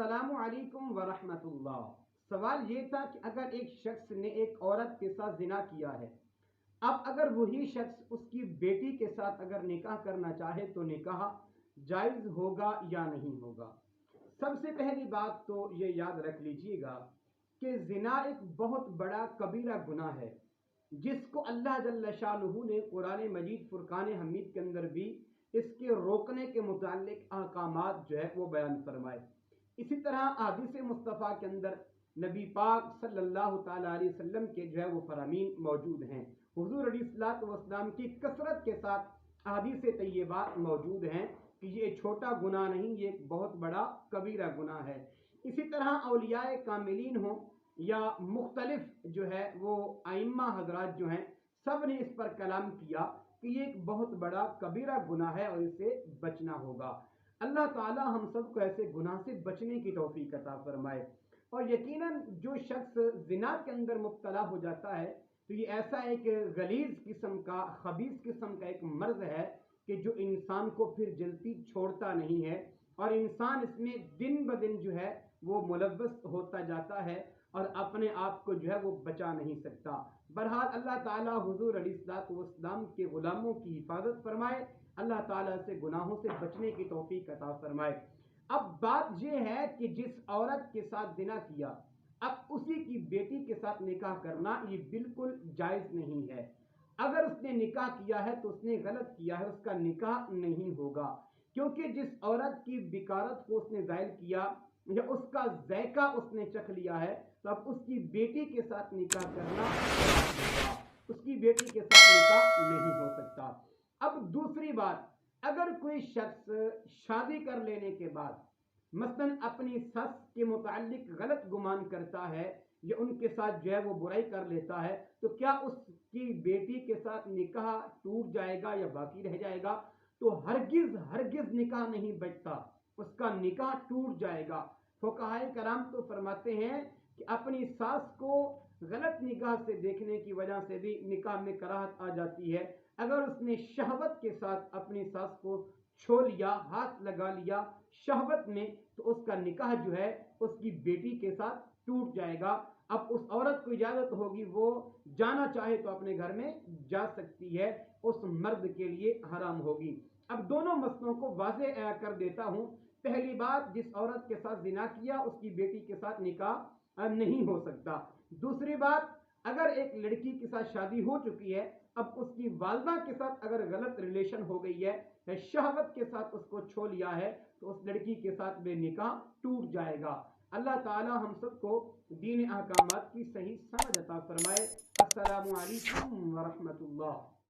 अस्सलामु अलैकुम वरहमतुल्लाह। सवाल ये था कि अगर एक शख्स ने एक औरत के साथ जिना किया है, अब अगर वही शख्स उसकी बेटी के साथ अगर निकाह करना चाहे तो निकाह जायज़ होगा या नहीं होगा। सबसे पहली बात तो ये याद रख लीजिएगा कि जिना एक बहुत बड़ा कबीरा गुनाह है, जिसको अल्लाह जल्ल शानुहु ने कुरान मजीद फुरकान हमीद के अंदर भी इसके रोकने के मुतालिक अहकामात जो है वो बयान फरमाए। इसी तरह हदीस मुस्तफ़ा के अंदर नबी पाक सल्लल्लाहु ताला अलैहि वसल्लम के जो है वो फरामीन मौजूद हैं। हुज़ूर अलैहिस्सलातु वस्सलाम की कसरत के साथ हदीस तय्यबात मौजूद हैं कि ये छोटा गुनाह नहीं, ये एक बहुत बड़ा कबीरा गुनाह है। इसी तरह औलियाए कामिलीन हों या मुख्तलिफ जो है वो आइम्मा हजरात जो हैं, सब ने इस पर कलाम किया कि ये एक बहुत बड़ा कबीरा गुनाह है और इससे बचना होगा। अल्लाह ताला हम सब को ऐसे गुनाह से बचने की तौफीक अता फरमाए। और यकीनन जो शख्स जिना के अंदर मुब्तला हो जाता है तो ये ऐसा एक गलीज किस्म का, खबीस किस्म का एक मर्ज है कि जो इंसान को फिर जल्दी छोड़ता नहीं है और इंसान इसमें दिन ब दिन जो है वो मुलव्वस होता जाता है और अपने आप को जो है वो बचा नहीं सकता। बहरहाल अल्लाह ताला हुजूर अलैहिस्सलातु वस्सलाम के गुलामों की हिफाजत फरमाए, अल्लाह ताला से गुनाहों से बचने की तौफीक अता फरमाए। अब बात यह है कि जिस औरत के साथ जिना किया, अब उसी की बेटी के साथ निकाह करना ये बिल्कुल जायज़ नहीं है। अगर उसने निकाह किया है तो उसने गलत किया है, उसका निकाह नहीं होगा, क्योंकि जिस औरत की बिकारत को उसने ज़ाहिर किया या उसका ज़ायका उसने चख लिया है, तो अब उसकी बेटी के साथ निकाह करना होगा, उसकी बेटी के साथ निकाह नहीं हो सकता। अब दूसरी बात, अगर कोई शख्स शादी कर लेने के बाद मसलन अपनी सस के मुतालिक गलत गुमान करता है या उनके साथ जो है वो बुराई कर लेता है, तो क्या उसकी बेटी के साथ निकाह टूट जाएगा या बाकी रह जाएगा? तो हरगिज हरगिज निकाह नहीं बचता, उसका निकाह टूट जाएगा। फुक़हाए कराम तो फरमाते हैं कि अपनी सास को गलत निगाह से देखने की वजह से भी निकाह में कराहत आ जाती है। अगर उसने शहवत के साथ अपनी सास को छू लिया, हाथ लगा लिया शहवत में, तो उसका निकाह जो है उसकी बेटी के साथ टूट जाएगा। अब उस औरत को इजाजत होगी, वो जाना चाहे तो अपने घर में जा सकती है, उस मर्द के लिए हराम होगी। अब दोनों मसलों को वाज़े कर देता हूँ। पहली बात, जिस औरत के साथ जिना किया उसकी बेटी के साथ निकाह नहीं हो सकता। दूसरी बात, अगर एक लड़की के साथ शादी हो चुकी है, अब उसकी वालदा के साथ अगर गलत रिलेशन हो गई है, शहवत के साथ उसको छू लिया है, तो उस लड़की के साथ बेनिकाह टूट जाएगा। अल्लाह ताला हम सबको दीन अहकामात की सही समझ अता फरमाए। अस्सलामु अलैकुम व रहमतुल्लाह।